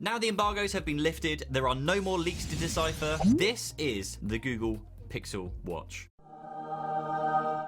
Now the embargoes have been lifted, there are no more leaks to decipher. This is the Google Pixel Watch.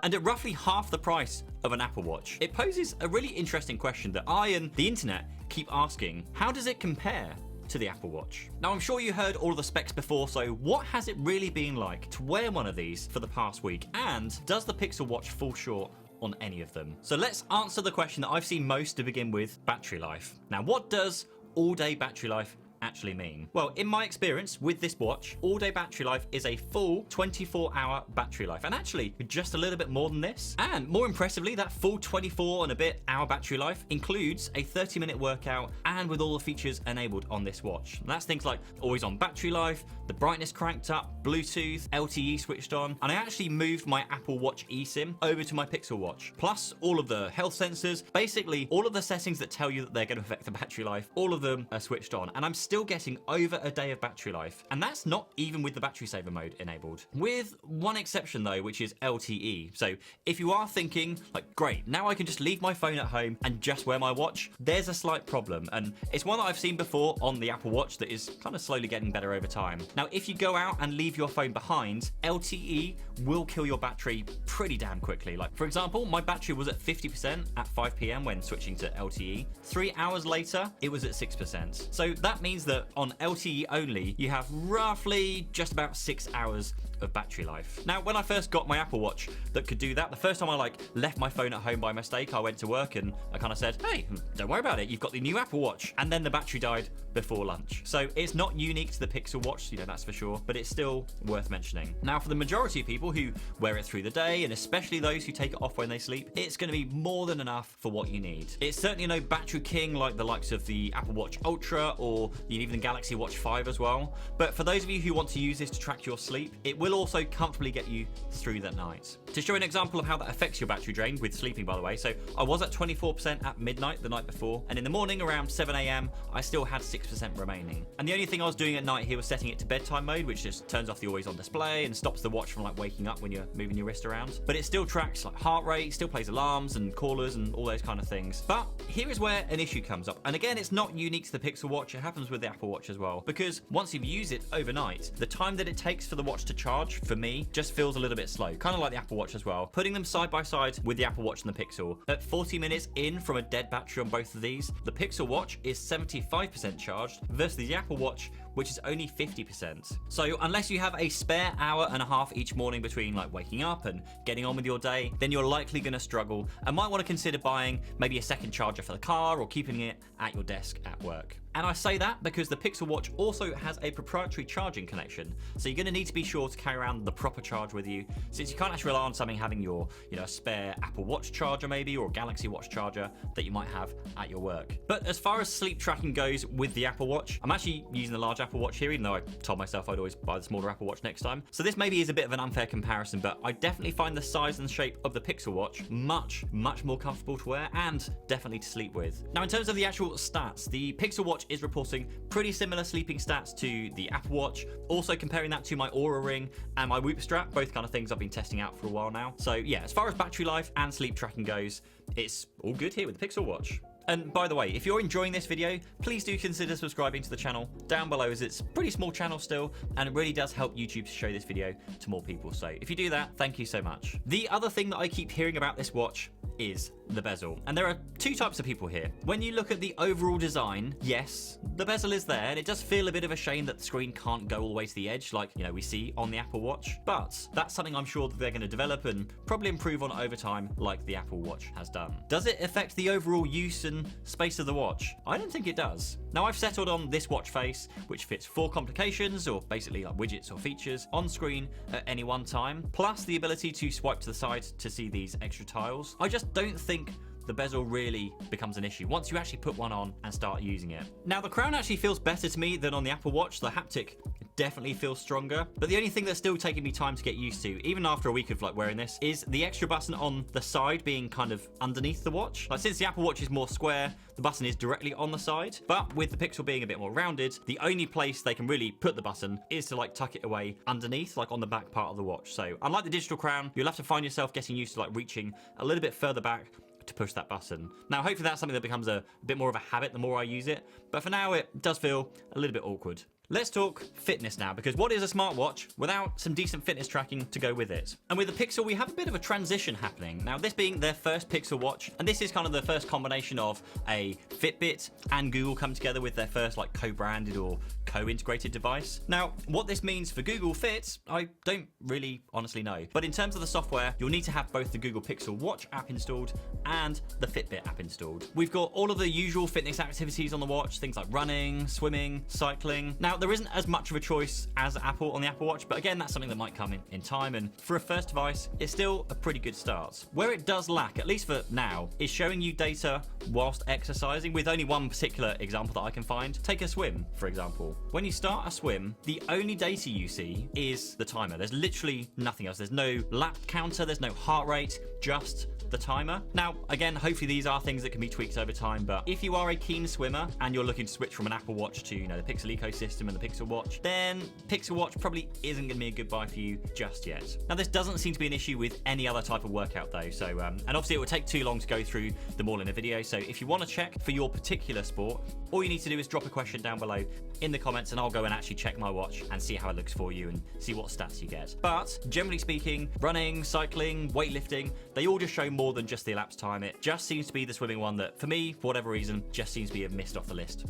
And at roughly half the price of an Apple Watch, it poses a really interesting question that I and the internet keep asking. How does it compare to the Apple Watch? Now, I'm sure you heard all of the specs before, so what has it really been like to wear one of these for the past week? And does the Pixel Watch fall short on any of them? So let's answer the question that I've seen most to begin with, battery life. Now, what does all-day battery life actually mean? Well, in my experience with this watch, all-day battery life is a full 24-hour battery life, and actually just a little bit more than this. And more impressively, that full 24 and a bit hour battery life includes a 30-minute workout and with all the features enabled on this watch. And that's things like always on battery life, the brightness cranked up, Bluetooth, LTE switched on, and I actually moved my Apple Watch eSIM over to my Pixel Watch. Plus all of the health sensors, basically all of the settings that tell you that they're going to affect the battery life, all of them are switched on, and I'm still getting over a day of battery life, and that's not even with the battery saver mode enabled. With one exception though, which is LTE. So if you are thinking like, great, now I can just leave my phone at home and just wear my watch, there's a slight problem, and it's one that I've seen before on the Apple Watch that is kind of slowly getting better over time. Now, if you go out and leave your phone behind, LTE will kill your battery pretty damn quickly. Like, for example, my battery was at 50% at 5 p.m. when switching to LTE. 3 hours later, it was at 6%. So that means that on LTE only, you have roughly just about 6 hours of battery life. Now, when I first got my Apple Watch that could do that, the first time I left my phone at home by mistake, I went to work and I kind of said, hey, don't worry about it, you've got the new Apple Watch. And then the battery died before lunch. So it's not unique to the Pixel Watch, that's for sure, but it's still worth mentioning. Now, for the majority of people who wear it through the day, and especially those who take it off when they sleep, it's going to be more than enough for what you need. It's certainly no battery king like the likes of the Apple Watch Ultra or even the Galaxy Watch 5 as well. But for those of you who want to use this to track your sleep, it will also comfortably get you through the night. To show an example of how that affects your battery drain with sleeping, by the way, so I was at 24% at midnight the night before, and in the morning around 7 a.m, I still had 6% remaining. And the only thing I was doing at night here was setting it to bedtime mode, which just turns off the always on display and stops the watch from waking up when you're moving your wrist around. But it still tracks heart rate, still plays alarms and callers and all those kind of things. But here is where an issue comes up. And again, it's not unique to the Pixel Watch, it happens with the Apple Watch as well. Because once you've used it overnight, the time that it takes for the watch to charge, for me, just feels a little bit slow. Kind of like the Apple Watch as well. Putting them side by side with the Apple Watch and the Pixel, at 40 minutes in from a dead battery on both of these, the Pixel Watch is 75% charged versus the Apple Watch, which is only 50%. So unless you have a spare hour and a half each morning between waking up and getting on with your day, then you're likely going to struggle and might want to consider buying maybe a second charger for the car or keeping it at your desk at work. And I say that because the Pixel Watch also has a proprietary charging connection. So you're going to need to be sure to carry around the proper charge with you, since you can't actually rely on something having your, a spare Apple Watch charger maybe, or a Galaxy Watch charger that you might have at your work. But as far as sleep tracking goes with the Apple Watch, I'm actually using the large Apple Watch here, even though I told myself I'd always buy the smaller Apple Watch next time. So this maybe is a bit of an unfair comparison, but I definitely find the size and shape of the Pixel Watch much more comfortable to wear and definitely to sleep with. Now, in terms of the actual stats, the Pixel Watch is reporting pretty similar sleeping stats to the Apple Watch. Also comparing that to my Oura Ring and my Whoop strap, both kind of things I've been testing out for a while now. So yeah, as far as battery life and sleep tracking goes, it's all good here with the Pixel Watch. And by the way, if you're enjoying this video, please do consider subscribing to the channel down below, as it's a pretty small channel still, and it really does help YouTube to show this video to more people. So if you do that, thank you so much. The other thing that I keep hearing about this watch is the bezel. And there are two types of people here. When you look at the overall design, yes, the bezel is there, and it does feel a bit of a shame that the screen can't go all the way to the edge like, we see on the Apple Watch. But that's something I'm sure that they're going to develop and probably improve on over time like the Apple Watch has done. Does it affect the overall use and space of the watch? I don't think it does. Now, I've settled on this watch face, which fits 4 complications, or basically widgets or features, on screen at any one time, plus the ability to swipe to the side to see these extra tiles. I just don't think the bezel really becomes an issue once you actually put one on and start using it. Now, the crown actually feels better to me than on the Apple Watch. The haptic definitely feels stronger, but the only thing that's still taking me time to get used to, even after a week of wearing this, is the extra button on the side being kind of underneath the watch. Since the Apple Watch is more square, the button is directly on the side, but with the Pixel being a bit more rounded, the only place they can really put the button is to tuck it away underneath, on the back part of the watch. So unlike the digital crown, you'll have to find yourself getting used to reaching a little bit further back to push that button. Now, hopefully that's something that becomes a bit more of a habit the more I use it, but for now it does feel a little bit awkward. Let's talk fitness now, because what is a smartwatch without some decent fitness tracking to go with it? And with the Pixel, we have a bit of a transition happening. Now, this being their first Pixel watch, and this is kind of the first combination of a Fitbit and Google come together with their first like co-branded or co-integrated device. Now, what this means for Google Fit, I don't really honestly know. But in terms of the software, you'll need to have both the Google Pixel Watch app installed and the Fitbit app installed. We've got all of the usual fitness activities on the watch, things like running, swimming, cycling. Now, there isn't as much of a choice as Apple on the Apple Watch, but again, that's something that might come in time, and for a first device, it's still a pretty good start. Where it does lack, at least for now, is showing you data whilst exercising, with only one particular example that I can find. Take a swim, for example. When you start a swim, the only data you see is the timer. There's literally nothing else. There's no lap counter, there's no heart rate, just the timer. Now, again, hopefully these are things that can be tweaked over time, but if you are a keen swimmer and you're looking to switch from an Apple Watch to, the Pixel ecosystem and the Pixel Watch, then Pixel Watch probably isn't going to be a good buy for you just yet. Now, this doesn't seem to be an issue with any other type of workout though, so, and obviously it would take too long to go through them all in a video, so if you want to check for your particular sport, all you need to do is drop a question down below in the comments and I'll go and actually check my watch and see how it looks for you and see what stats you get. But generally speaking, running, cycling, weightlifting, they all just show more than just the elapsed time. It just seems to be the swimming one that, for me, for whatever reason, just seems to be missed off the list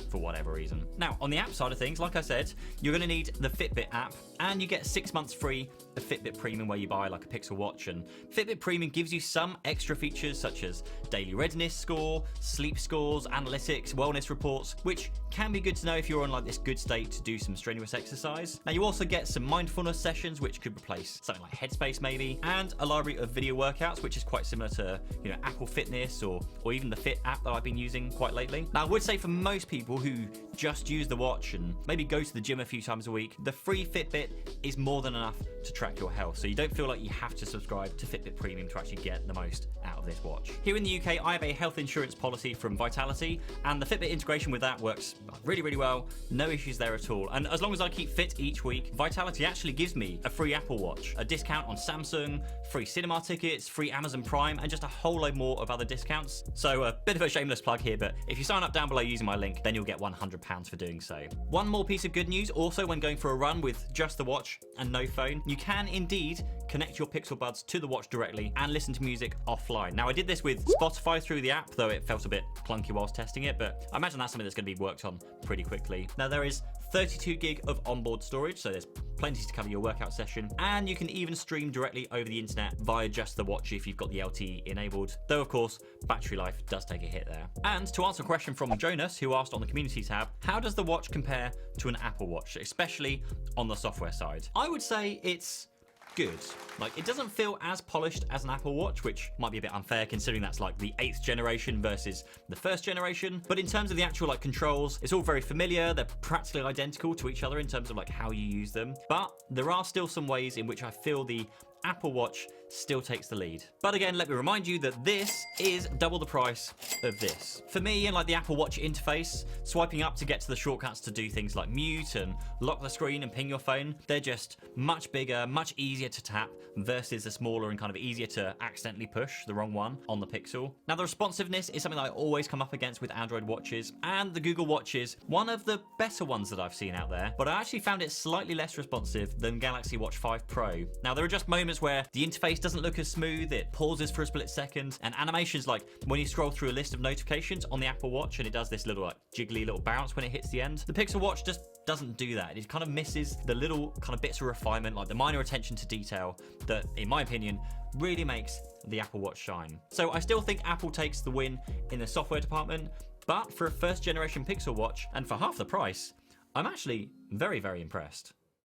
for whatever reason. Now, on the app side of things, like I said, you're going to need the Fitbit app, and you get 6 months free of Fitbit Premium where you buy like a Pixel Watch, and Fitbit Premium gives you some extra features such as daily readiness score, sleep scores, analytics, wellness reports, which can be good to know if you're on like this good state to do some strenuous exercise. Now, you also get some mindfulness sessions, which could replace something like Headspace maybe, and a library of video workouts, which is quite similar to Apple Fitness or even the Fit app that I've been using quite lately. Now, I would say for most people who just use the watch and maybe go to the gym a few times a week, the free Fitbit is more than enough to track your health, so you don't feel like you have to subscribe to Fitbit Premium to actually get the most out of this watch. Here in the UK, I have a health insurance policy from Vitality, and the Fitbit integration with that works really, really well. No issues there at all. And as long as I keep fit each week, Vitality actually gives me a free Apple Watch, a discount on Samsung, free cinema tickets, free Amazon Prime, and just a whole load more of other discounts. So a bit of a shameless plug here, but if you sign up down below using my link, then you'll get £100 for doing so. One more piece of good news also, when going for a run with just the watch and no phone, you can indeed connect your Pixel Buds to the watch directly and listen to music offline. Now, I did this with Spotify through the app, though it felt a bit clunky whilst testing it, but I imagine that's something that's going to be worked on pretty quickly. Now, there is 32 gig of onboard storage, so there's plenty to cover your workout session, and you can even stream directly over the internet via just the watch if you've got the LTE enabled, though of course battery life does take a hit there. And to answer a question from Jonas, who asked on the community tab, how does the watch compare to an Apple Watch, especially on the software side? I would say it's good. Like, it doesn't feel as polished as an Apple Watch, which might be a bit unfair considering that's like the 8th generation versus the 1st generation. But in terms of the actual controls, it's all very familiar. They're practically identical to each other in terms of how you use them. But there are still some ways in which I feel the Apple Watch still takes the lead. But again, let me remind you that this is double the price of this. For me, and the Apple Watch interface, swiping up to get to the shortcuts to do things like mute and lock the screen and ping your phone, they're just much bigger, much easier to tap versus the smaller and kind of easier to accidentally push the wrong one on the Pixel. Now, the responsiveness is something that I always come up against with Android watches, and the Google Watch is one of the better ones that I've seen out there, but I actually found it slightly less responsive than Galaxy Watch 5 Pro. Now, there are just moments where the interface doesn't look as smooth, it pauses for a split second, and animations like when you scroll through a list of notifications on the Apple Watch and it does this little jiggly little bounce when it hits the end. The Pixel Watch just doesn't do that. It kind of misses the little kind of bits of refinement, like the minor attention to detail that, in my opinion, really makes the Apple Watch shine. So I still think Apple takes the win in the software department, but for a 1st generation Pixel Watch and for half the price, I'm actually very, very impressed.